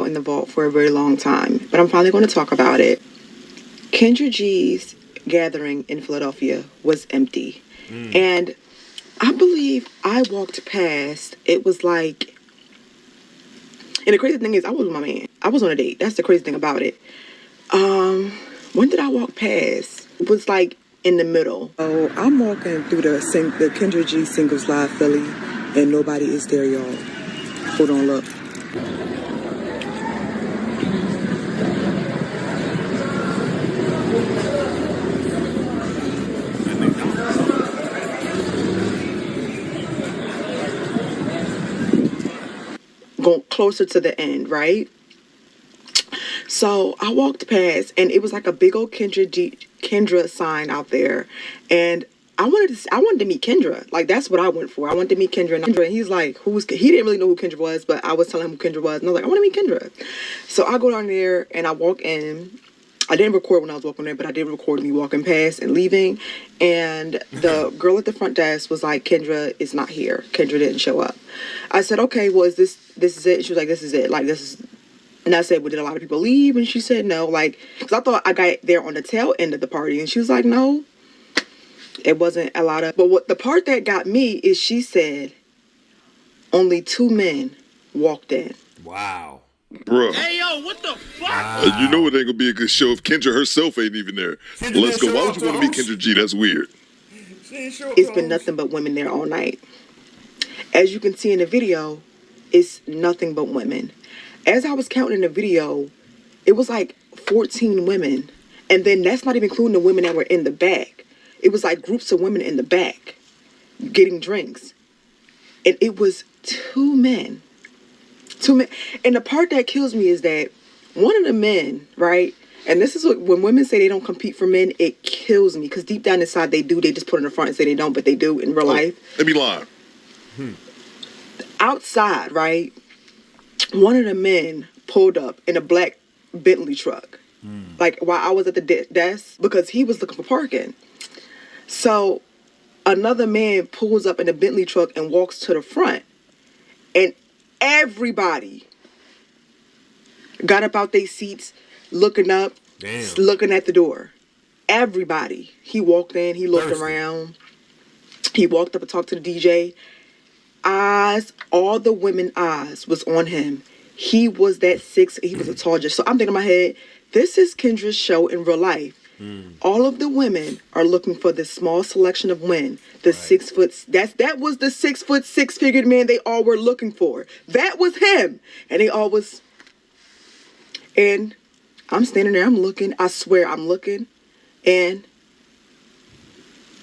in the vault for a very long time, but I'm finally going to talk about it. Kendra G's gathering in Philadelphia was empty. And I believe I walked past, it was like, and the crazy thing is I was with my man. I was on a date. That's the crazy thing about it. When did I walk past? It was like in the middle. Oh, I'm walking through the Kendra G Singles Live Philly, and nobody is there, y'all. Hold on, look. Going closer to the end, right? So I walked past, and it was like a big old Kendra sign out there, and I wanted to meet Kendra. Like, that's what I went for. I wanted to meet Kendra, and he's like, he didn't really know who Kendra was, but I was telling him who Kendra was, and I was like, I want to meet Kendra. So I go down there and I walk in. I didn't record when I was walking there, but I did record me walking past and leaving. And the girl at the front desk was like, Kendra is not here. Kendra didn't show up. I said, okay, well, this is it? She was like, this is it. Like, this is... And I said, well, did a lot of people leave? And she said, no. Like, because I thought I got there on the tail end of the party. And she was like, no, it wasn't a lot of... But what the part that got me is she said only 2 men walked in. Wow. Bro. Hey, yo, what the fuck? Wow. You know it ain't gonna be a good show if Kendra herself ain't even there. Let's go. Why would you want to meet Kendra G? That's weird. It's been nothing but women there all night. As you can see in the video, it's nothing but women. As I was counting the video, it was like 14 women. And then that's not even including the women that were in the back. It was like groups of women in the back getting drinks. And it was 2 men. 2 men. And the part that kills me is that one of the men, right? And this is what, when women say they don't compete for men, it kills me. Because deep down inside they do. They just put it in the front and say they don't, but they do in real life. They be lying. Outside, right? One of the men pulled up in a black Bentley truck. Like, while I was at the desk, because he was looking for parking. So another man pulls up in a Bentley truck and walks to the front. And everybody got up out their seats, looking up, looking at the door. Everybody. He walked in, he looked around. He walked up and talked to the DJ. Eyes, all the women eyes was on him. He was that 6, he was a tall judge. So I'm thinking in my head, this is Kendra's show in real life. All of the women are looking for this small selection of men. The 6 foot, that was the 6 foot 6-figured man they all were looking for. That was him. And they all was, and I'm standing there, I'm looking, I swear I'm looking, and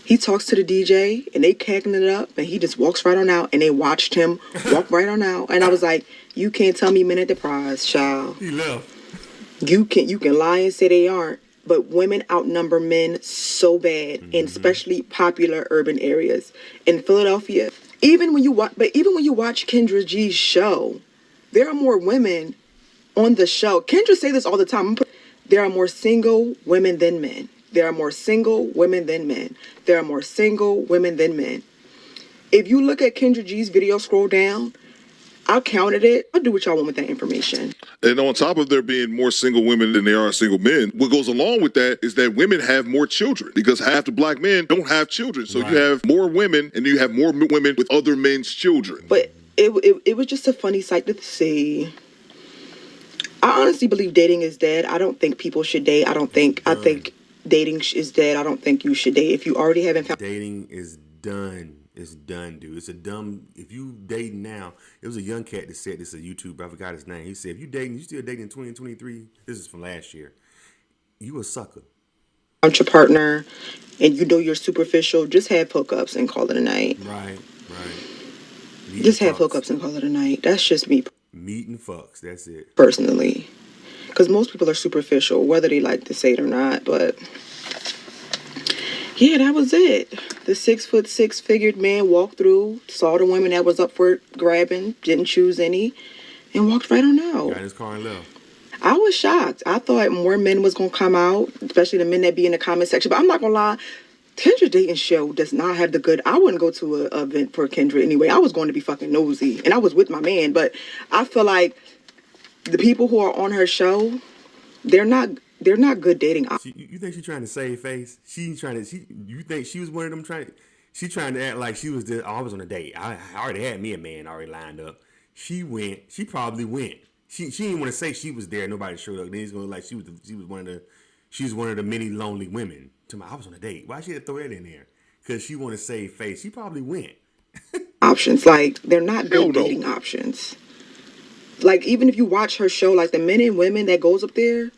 he talks to the DJ, and they cacking it up, and he just walks right on out, and they watched him walk right on out. And I was like, you can't tell me men at the prize, child. He left. You can lie and say they aren't, but women outnumber men so bad, in especially popular urban areas. In Philadelphia, even when you watch Kendra G's show, there are more women on the show. Kendra say this all the time. There are more single women than men. There are more single women than men. There are more single women than men. If you look at Kendra G's video, scroll down, I counted it. I'll do what y'all want with that information. And on top of there being more single women than there are single men, what goes along with that is that women have more children because half the black men don't have children. So you have more women and you have more women with other men's children. But it was just a funny sight to see. I honestly believe dating is dead. I don't think people should date. I think dating is dead. I don't think you should date. If you already haven't found... Dating is done. It's done, dude. It's a dumb... If you dating now... It was a young cat that said this on YouTube. I forgot his name. He said, if you still dating in 2023, this is from last year, you a sucker. Want your partner and you know you're superficial, just have hookups and call it a night. Right. Just have hookups and call it a night. That's just me. Meet and fucks. That's it. Personally. Because most people are superficial, whether they like to say it or not. But yeah, that was it. The 6 foot 6-figured man walked through, saw the women that was up for grabbing, didn't choose any, and walked right on out. Got in his car and left. I was shocked. I thought more men was going to come out, especially the men that be in the comment section. But I'm not going to lie. Kendra dating show does not have the good... I wouldn't go to an event for Kendra anyway. I was going to be fucking nosy. And I was with my man. But I feel like the people who are on her show, they're not good dating options. You think she's trying to save face? You think she was one of them she trying to act like she was I was on a date. I already had me a man already lined up. She probably went. She didn't want to say she was there. Nobody showed up. Then he's gonna like she was one of the many lonely women. I was on a date. Why she had to throw that in there? Because she want to save face. She probably went. Options, like, they're not good dating options. Like, even if you watch her show, like the men and women that goes up there,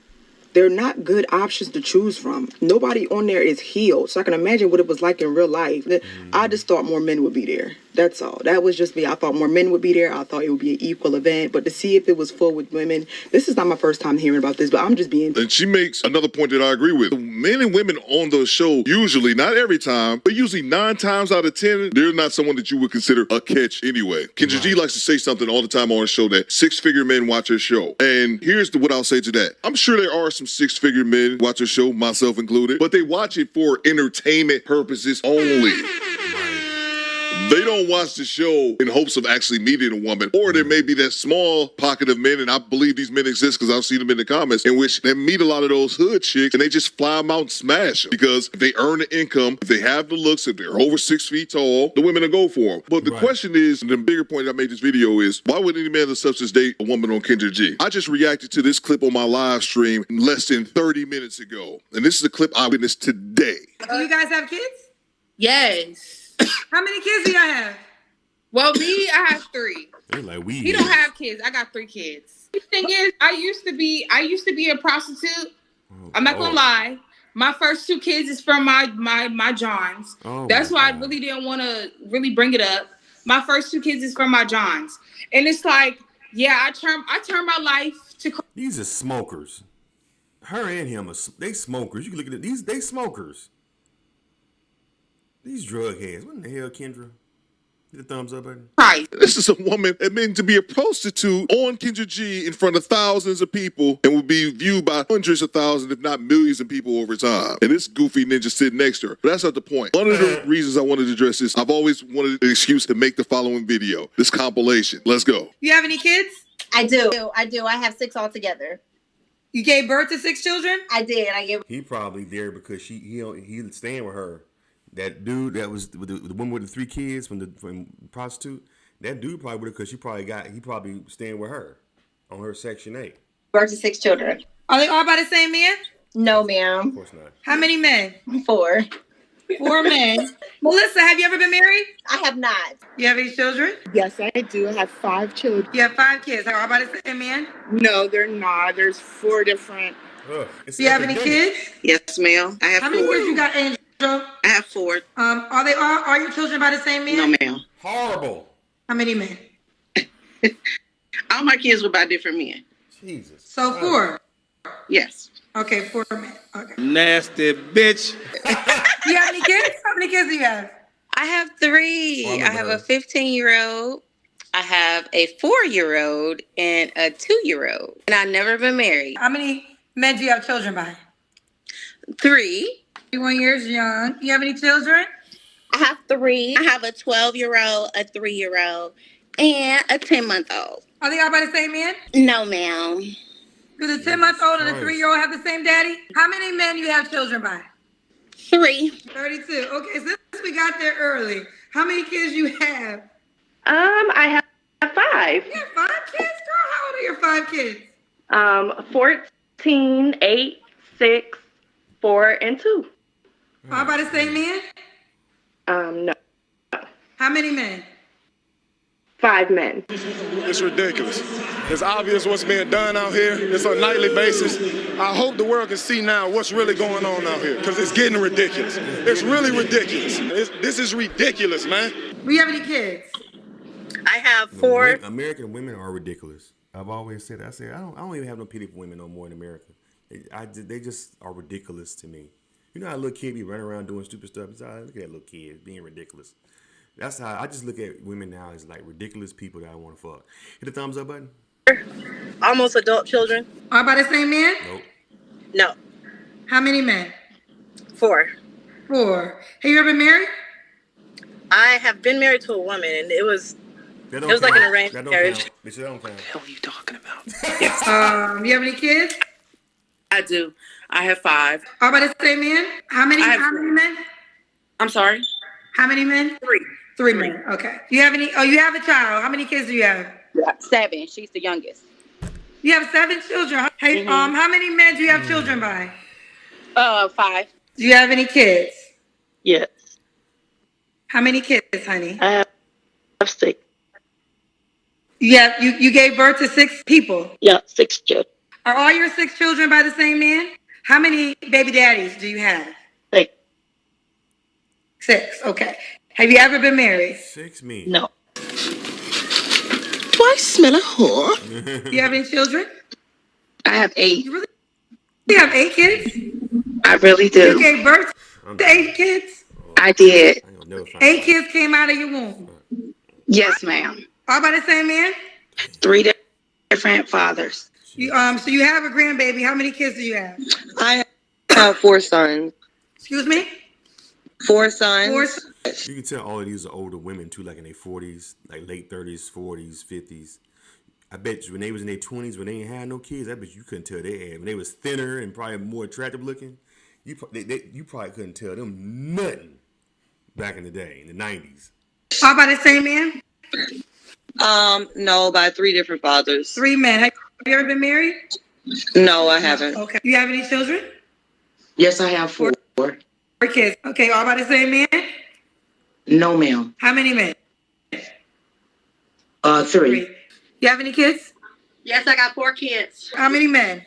they're not good options to choose from. Nobody on there is healed. So I can imagine what it was like in real life. I just thought more men would be there. That's all. That was just me. I thought more men would be there. I thought it would be an equal event. But to see if it was full with women, this is not my first time hearing about this, but I'm just being... And she makes another point that I agree with. The men and women on the show, usually, not every time, but usually 9 times out of 10, they're not someone that you would consider a catch anyway. Kendra G likes to say something all the time on her show that 6-figure men watch her show. And here's what I'll say to that. I'm sure there are some 6-figure men watch her show, myself included, but they watch it for entertainment purposes only. They don't watch the show in hopes of actually meeting a woman. Or there may be that small pocket of men, and I believe these men exist because I've seen them in the comments, in which they meet a lot of those hood chicks and they just fly them out and smash them. Because if they earn the income, if they have the looks, if they're over 6 feet tall, the women will go for them. But the question is, and the bigger point I made this video is, why would any man of substance date a woman on Kendra G? I just reacted to this clip on my live stream less than 30 minutes ago. And this is a clip I witnessed today. Do you guys have kids? Yes. How many kids do y'all have? Well, me, I have 3. Like he don't have kids. I got 3 kids. The thing is, I used to be a prostitute. I'm not gonna lie. My first 2 kids is from my Johns. That's why I really didn't want to really bring it up. My first 2 kids is from my Johns, and it's like, yeah, I turned my life to. These are smokers. Her and him they smokers. You can look at it. They smokers. These drug heads. What in the hell, Kendra? Hit the thumbs up button. Right. This is a woman admitting to be a prostitute on Kendra G in front of thousands of people and will be viewed by hundreds of thousands, if not millions of people over time. And this goofy ninja sitting next to her. But that's not the point. One of the reasons I wanted to address this, I've always wanted an excuse to make the following video. This compilation. Let's go. You have any kids? I do. I have 6 altogether. You gave birth to 6 children? I did. He probably there because he staying with her. That dude that was with the woman with the 3 kids from prostitute, that dude probably would have, because he probably staying with her on her Section 8. Birth to 6 children. Are they all by the same man? No, ma'am. Of course not. How many men? 4. 4 men. Melissa, have you ever been married? I have not. You have any children? Yes, I do. I have 5 children. You have 5 kids. Are all by the same man? No, they're not. There's 4 different. Do you have any kids? Yes, ma'am. I have 4. How many kids you got, Angel? I have 4. Are your children by the same man? No, ma'am. Horrible. How many men? All my kids were by different men. Jesus. So 4. Yes. Okay, 4 men. Okay. Nasty bitch. You have any kids? How many kids do you have? I have 3. I have a 15-year-old. I have a 4-year-old and a 2-year-old. And I've never been married. How many men do you have children by? 3. 21 years young. You have any children? I have 3. I have a 12-year-old, a 3-year-old, and a 10-month-old. Are they all by the same man? No, ma'am. Do the 10-month-old and the 3-year-old have the same daddy? How many men do you have children by? 3. 32. Okay, since we got there early, how many kids you have? I have 5. You have 5 kids, girl? How old are your 5 kids? 14, 8, 6, 4, and 2. All by the same man? No. How many men? 5 men. It's ridiculous. It's obvious what's being done out here. It's on a nightly basis. I hope the world can see now what's really going on out here, because it's getting ridiculous. It's really ridiculous. This is ridiculous, man. Do you have any kids? I have 4. American women are ridiculous. I've always said that. I said I don't even have no pity for women no more in America. They just are ridiculous to me. You know how a little kid be running around doing stupid stuff? It's look at that little kid being ridiculous. That's how I just look at women now as like ridiculous people that I want to fuck. Hit the thumbs up button. Almost adult children. All by the same man? Nope. No. How many men? 4. 4. Have you ever been married? I have been married to a woman, and it was It was like an arranged marriage. Bitch, that don't count. What the hell are you talking about? You have any kids? I do. I have 5. All about the same man? How many men? I'm sorry? How many men? 3. 3 men. Okay. You have any? Oh, you have a child. How many kids do you have? 7. She's the youngest. You have 7 children. Hey, how many men do you have children by? 5. Do you have any kids? Yes. How many kids, honey? I have 6. You gave birth to 6 people. Yeah, 6 children. Are all your 6 children by the same man? How many baby daddies do you have? 6. 6. Okay. Have you ever been married? 6 me. No. Do I smell a whore? Do you have any children? I have 8. You have 8 kids? I really do. You gave birth to 8 kids? I did. 8 kids came out of your womb? Yes, ma'am. All by the same man? 3 different fathers. So you have a grandbaby. How many kids do you have? I have 4 sons. Excuse me? 4 sons. 4 sons. You can tell all of these are older women too, like in their 40s, like late 30s, 40s, 50s. I bet you when they was in their 20s, when they ain't had no kids, I bet you couldn't tell they had. When they was thinner and probably more attractive looking, you probably couldn't tell them nothing back in the day, in the 90s. All by the same man? No, by 3 different fathers. 3 men. Have you ever been married? No, I haven't. Okay. You have any children? Yes, I have 4. 4 kids. Okay, all by the same man? No, ma'am. How many men? 3. You have any kids? Yes, I got 4 kids. How many men?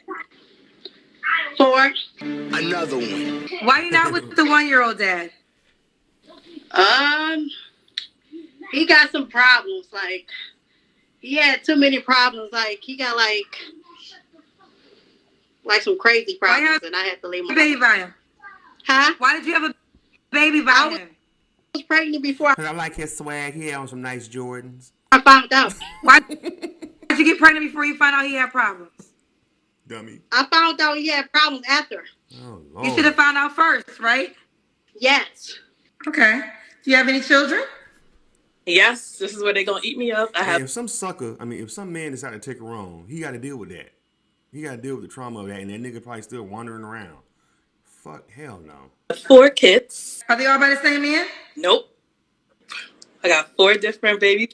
4. Another one. Why you not with the 1-year-old dad? He got some problems. Like, he had too many problems. Like, he got like some crazy problems, and I had to leave him. Baby by him. Huh? Why did you have a baby by him? I was pregnant before. I like his swag. He had on some nice Jordans. I found out. Why did you get pregnant before you found out he had problems? Dummy. I found out he had problems after. Oh, Lord. You should have found out first, right? Yes. Okay. Do you have any children? Yes, this is where they're going to eat me up. If some man decided to take her on, he got to deal with that. He got to deal with the trauma of that, and that nigga probably still wandering around. Fuck, hell no. 4 kids. Are they all by the same man? Nope. I got 4 different babies.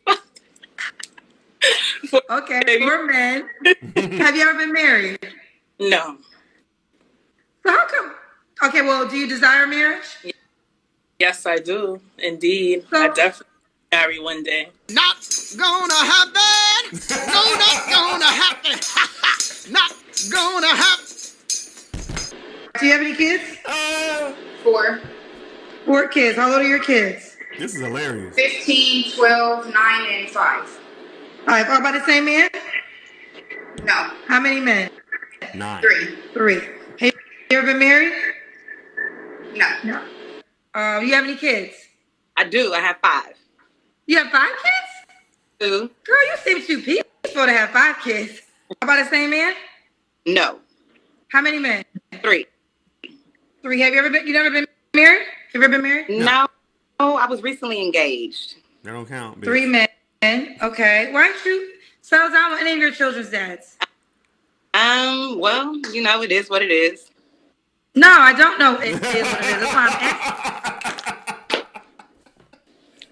Okay, 4 men. Have you ever been married? No. So how come? Okay, well, do you desire marriage? Yes, I do. Indeed. I definitely marry one day. Not gonna happen. No, not gonna happen. Not gonna happen. Do you have any kids? 4. 4 kids. How old are your kids? This is hilarious. 15, 12, 9, and 5. All right, all by the same man? No. How many men? 9. 3. Have you ever been married? No. You have any kids? I do. I have 5. You have 5 kids? 2. Girl, you seem too peaceful to have 5 kids. How about the same man? No. How many men? 3. 3. Have you ever been? You never been married? Have you ever been married? No. I was recently engaged. That don't count, bitch. 3 men. Okay. Why don't you settle down with any of your children's dads? Well, it is what it is. No, I don't know. It is what it is. That's why I'm asking.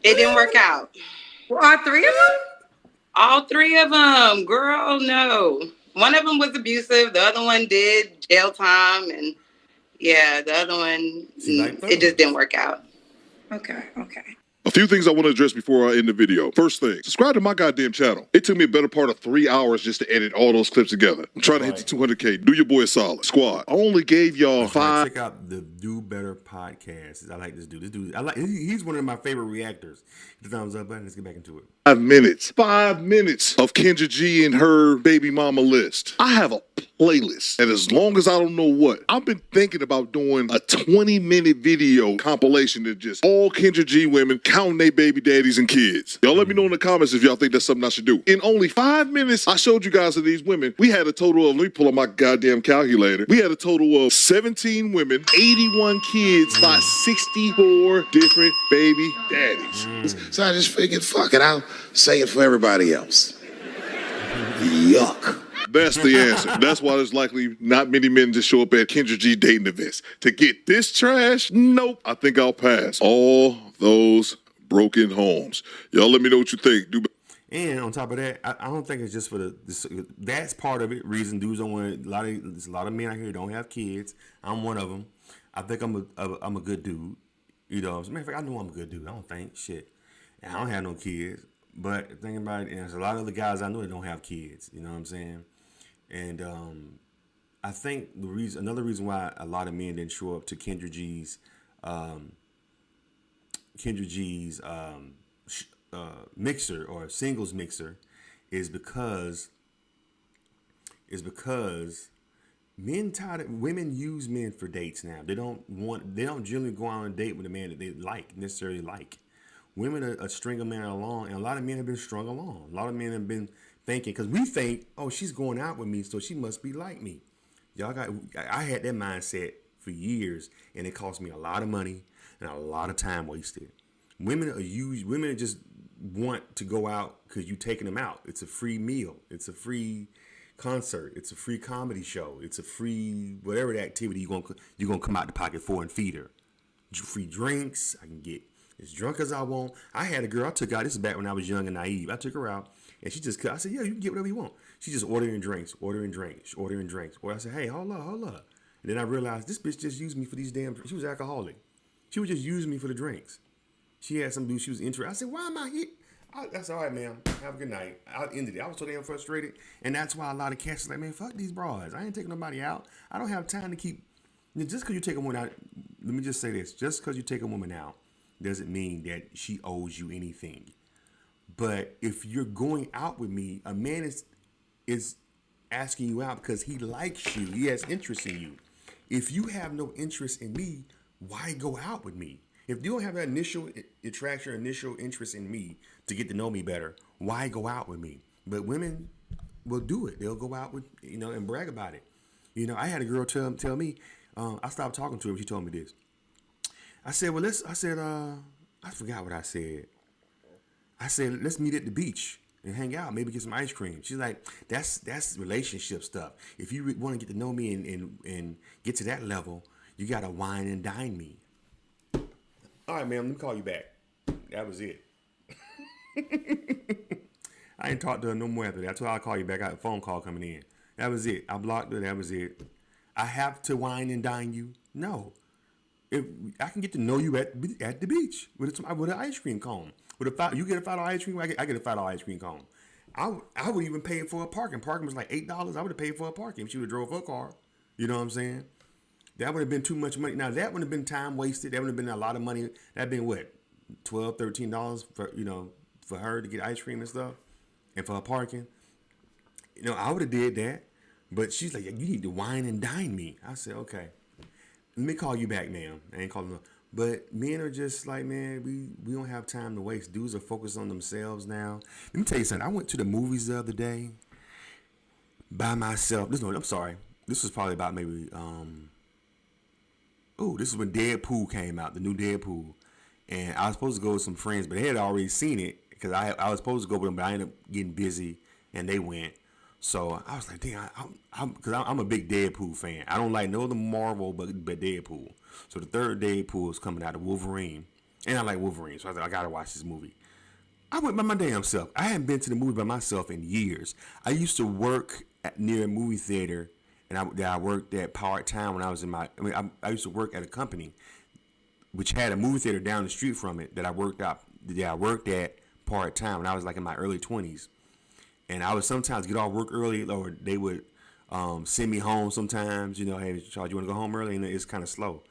It didn't work out. Well, all 3 of them? All 3 of them, girl. No. One of them was abusive. The other one did jail time, and the other one, it just didn't work out. Okay. A few things I want to address before I end the video. First thing, subscribe to my goddamn channel. It took me a better part of 3 hours just to edit all those clips together. I'm trying to hit the 200K. Do your boy a solid. Squad. I only gave y'all 5. Check out the Do Better podcast. I like this dude. He's one of my favorite reactors. Hit the thumbs up button. Let's get back into it. 5 minutes. 5 minutes of Kendra G and her baby mama list. I have a playlist. And as long as I don't know what, I've been thinking about doing a 20-minute video compilation of just all Kendra G women counting their baby daddies and kids. Y'all let me know in the comments if y'all think that's something I should do. In only 5 minutes, I showed you guys of these women. We had a total of, let me pull up my goddamn calculator. We had a total of 17 women, 81 kids by 64 different baby daddies. So I just figured, fuck it, I'll say it for everybody else. Yuck. That's the answer. That's why there's likely not many men to show up at Kendra G dating events. To get this trash? Nope. I think I'll pass. All those broken homes. Y'all let me know what you think. And on top of that, I don't think it's just for that's part of it. Reason dudes don't want there's a lot of men out here who don't have kids. I'm one of them. I think I'm a good dude. You know, as a matter of fact, I know I'm a good dude. I don't think shit. And I don't have no kids. But thinking about it, there's a lot of other guys I know that don't have kids. You know what I'm saying? And I think another reason why a lot of men didn't show up to Kendra G's mixer or singles mixer is because women use men for dates now. They don't generally go on a date with a man that they necessarily like. Women are string a man along, and a lot of men have been strung along. A lot of men have been thinking, because we think, oh, she's going out with me, so she must be like me. I had that mindset for years, and it cost me a lot of money and a lot of time wasted. Women just want to go out because you're taking them out. It's a free meal. It's a free concert. It's a free comedy show. It's a free whatever the activity you're gonna come out the pocket for and feed her. Free drinks. I can get as drunk as I want. I had a girl I took out. This is back when I was young and naive. I took her out, and I said, yeah, you can get whatever you want. She just ordering drinks. Or I said, hey, hold up. And then I realized this bitch just used me for these damn drinks. She was alcoholic. She would just use me for the drinks. She had some dude she was interested. I said, why am I here? That's all right, man. Have a good night. I ended it. I was so damn frustrated. And that's why a lot of cats are like, man, fuck these bras. I ain't taking nobody out. I don't have time to keep. Just because you take a woman out, let me just say this. Just because you take a woman out doesn't mean that she owes you anything. But if you're going out with me, a man is asking you out because he likes you. He has interest in you. If you have no interest in me, why go out with me? If you don't have that initial attraction, initial interest in me to get to know me better, why go out with me? But women will do it. They'll go out with, and brag about it. I had a girl tell me, I stopped talking to her when she told me this. I said, I forgot what I said. I said, let's meet at the beach and hang out, maybe get some ice cream. She's like, that's relationship stuff. If you want to get to know me and get to that level, you got to wine and dine me. All right, ma'am, let me call you back. That was it. I ain't talked to her no more after that. That's why I'll call you back. I got a phone call coming in. That was it. I blocked her. That was it. I have to wine and dine you? No. If I can get to know you at the beach with an ice cream cone. You get a $5 ice cream, I get a $5 ice cream cone. I would even pay it for a parking. Parking was like $8. I would have paid for a parking if she would have drove her car. You know what I'm saying? That would have been too much money. Now that would have been time wasted. That would have been a lot of money. That'd been what, $12, $13 for her to get ice cream and stuff, and for her parking. I would have did that. But she's like, you need to wine and dine me. I said, okay. Let me call you back, ma'am. I ain't calling her. But men are just like, man, we don't have time to waste. Dudes are focused on themselves now. Let me tell you something. I went to the movies the other day by myself. I'm sorry. This was probably about maybe, this is when Deadpool came out, the new Deadpool. And I was supposed to go with some friends, but they had already seen it because I was supposed to go with them, but I ended up getting busy and they went. So I was like, dang, because I'm a big Deadpool fan. I don't like no other Marvel but Deadpool. So the third Deadpool is coming out of Wolverine. And I like Wolverine, so I thought I got to watch this movie. I went by my damn self. I hadn't been to the movie by myself in years. I used to work near a movie theater, and I worked at part-time when I was I used to work at a company which had a movie theater down the street from it that I worked at part-time when I was like in my early 20s. And I would sometimes get off work early, or they would send me home sometimes. Hey, Charles, you want to go home early? And it's kind of slow.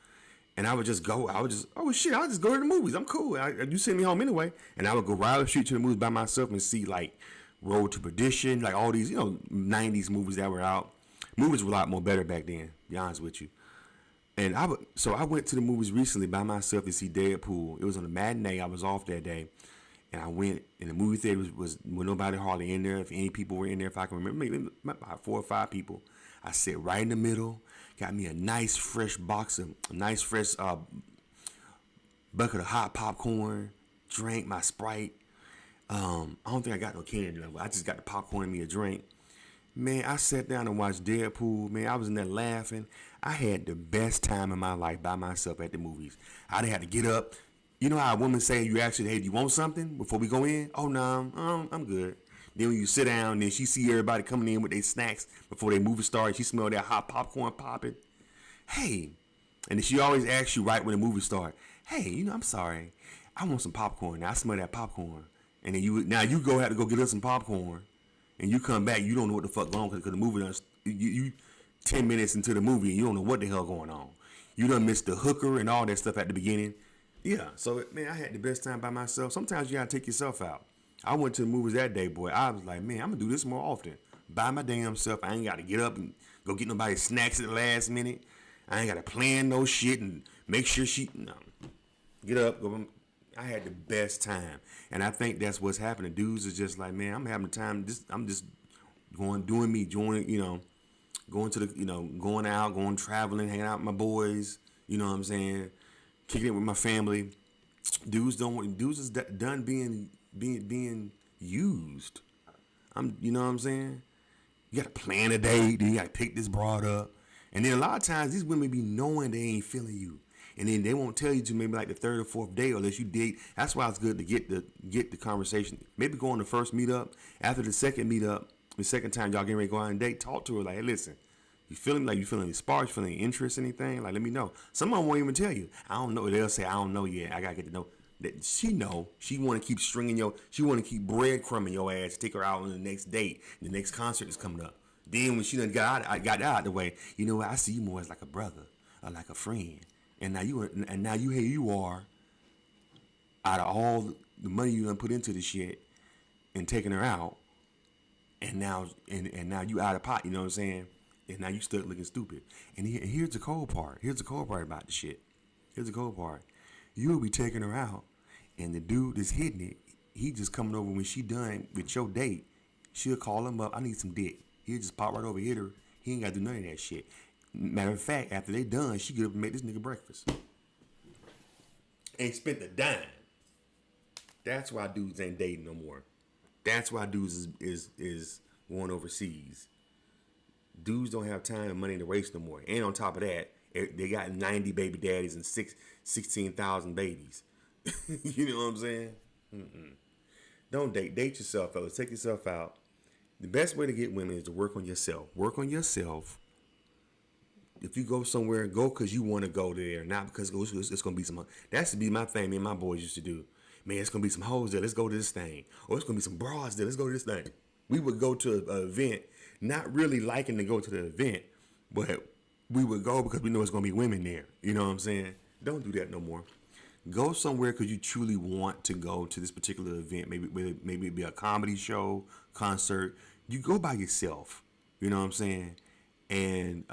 And I would just go. I'll just go to the movies. I'm cool. You send me home anyway. And I would go right up the street to the movies by myself and see like Road to Perdition, like all these 90s movies that were out. Movies were a lot more better back then, to be honest with you. And I went to the movies recently by myself to see Deadpool. It was on a matinee. I was off that day. And I went, and the movie theater was with nobody hardly in there. If any people were in there, if I can remember, maybe about 4 or 5 people. I sat right in the middle, got me a nice fresh bucket of hot popcorn, drank my Sprite. I don't think I got no candy, but I just got the popcorn and me a drink. Man, I sat down and watched Deadpool. Man, I was in there laughing. I had the best time in my life by myself at the movies. I didn't have to get up. You know how a woman say, you actually, hey, do you want something before we go in? Oh, no, I'm good. Then when you sit down, then she see everybody coming in with their snacks before they movie starts. She smell that hot popcorn popping. Hey, and then she always asks you right when the movie starts, hey, I'm sorry. I want some popcorn. Now I smell that popcorn. And then you have to go get us some popcorn. And you come back, you don't know what the fuck going on because the movie done, you 10 minutes into the movie and you don't know what the hell going on. You done missed the hooker and all that stuff at the beginning. Yeah, so man, I had the best time by myself. Sometimes you gotta take yourself out. I went to the movies that day, boy. I was like, man, I'm gonna do this more often. By my damn self. I ain't gotta get up and go get nobody snacks at the last minute. I ain't gotta plan no shit and make sure get up. Go. I had the best time, and I think that's what's happening. Dudes are just like, man, I'm having the time. I'm just doing me, going to the, going out, going traveling, hanging out with my boys. You know what I'm saying? Kicking it with my family. Dudes is done being used. You know what I'm saying? You gotta plan a date, then you gotta pick this broad up, and then a lot of times these women be knowing they ain't feeling you. And then they won't tell you to maybe like the 3rd or 4th day unless you date. That's why it's good to get the conversation. Maybe go on the first meetup. After the second meetup, the second time y'all getting ready to go out on a date, talk to her like, hey, listen, you feeling any sparks, feeling any interest, anything? Like, let me know. Some of them won't even tell you. I don't know. They'll say, I don't know yet. I gotta get to know. That she know. She want to keep she want to keep breadcrumbing your ass, take her out on the next date. The next concert is coming up. Then when she done got out the way, you know what? I see you more as like a brother or like a friend. And now here you are, out of all the money you done put into this shit and taking her out, and now you out of pot, you know what I'm saying? And now you stuck looking stupid. And here's the cold part. Here's the cold part about the shit. Here's the cold part. You'll be taking her out, and the dude that's hitting it, he just coming over when she done with your date. She'll call him up. I need some dick. He'll just pop right over, hit her. He ain't got to do none of that shit. Matter of fact, after they done, she get up and make this nigga breakfast. Ain't spent a dime. That's why dudes ain't dating no more. That's why dudes is going overseas. Dudes don't have time and money to waste no more. And on top of that, they got 90 baby daddies and 16,000 babies. You know what I'm saying? Don't date. Date yourself, fellas. Take yourself out. The best way to get women is to work on yourself. Work on yourself. If you go somewhere, go because you want to go there, not because it's going to be some. That should be my thing. Me and my boys used to do. Man, it's going to be some hoes there. Let's go to this thing. Or it's going to be some bras there. Let's go to this thing. We would go to an event, not really liking to go to the event, but we would go because we know it's going to be women there. You know what I'm saying? Don't do that no more. Go somewhere because you truly want to go to this particular event. Maybe it be a comedy show, concert. You go by yourself. You know what I'm saying? And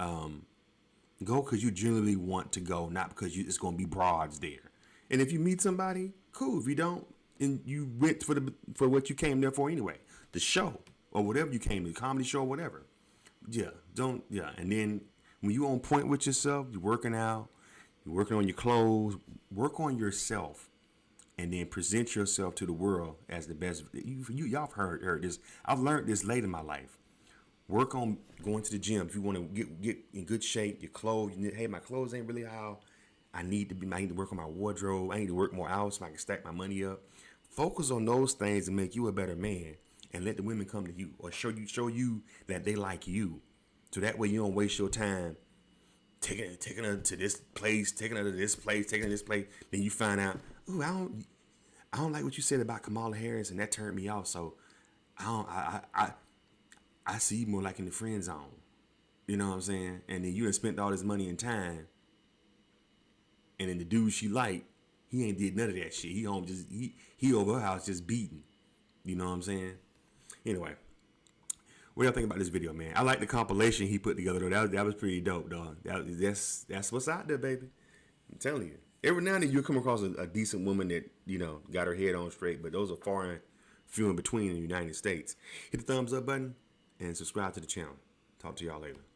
go because you genuinely want to go, not because it's going to be broads there. And if you meet somebody, cool. If you don't, and you went for what you came there for anyway, the show or whatever you came to, the comedy show or whatever. And then when you on point with yourself, you're working out, you're working on your clothes, work on yourself, and then present yourself to the world as the best. Y'all have heard this. I've learned this late in my life. Work on going to the gym. If you want to get in good shape, your clothes. Hey, my clothes ain't really how I need to be. I need to work on my wardrobe. I need to work more hours so I can stack my money up. Focus on those things and make you a better man, and let the women come to you or show you that they like you. So that way you don't waste your time taking her to this place, taking her to this place, taking her to this place. Then you find out, ooh, I don't like what you said about Kamala Harris, and that turned me off. So I see you more like in the friend zone. You know what I'm saying? And then you done spent all this money and time. And then the dude she liked, he ain't did none of that shit. He over her house just beating. You know what I'm saying? Anyway, What y'all think about this video, man? I like the compilation he put together, though. That was pretty dope, dog. That's what's out there, baby. I'm telling you. Every now and then you'll come across a decent woman that, you know, got her head on straight, but those are far and few in between in the United States. Hit the thumbs up button and subscribe to the channel. Talk to y'all later.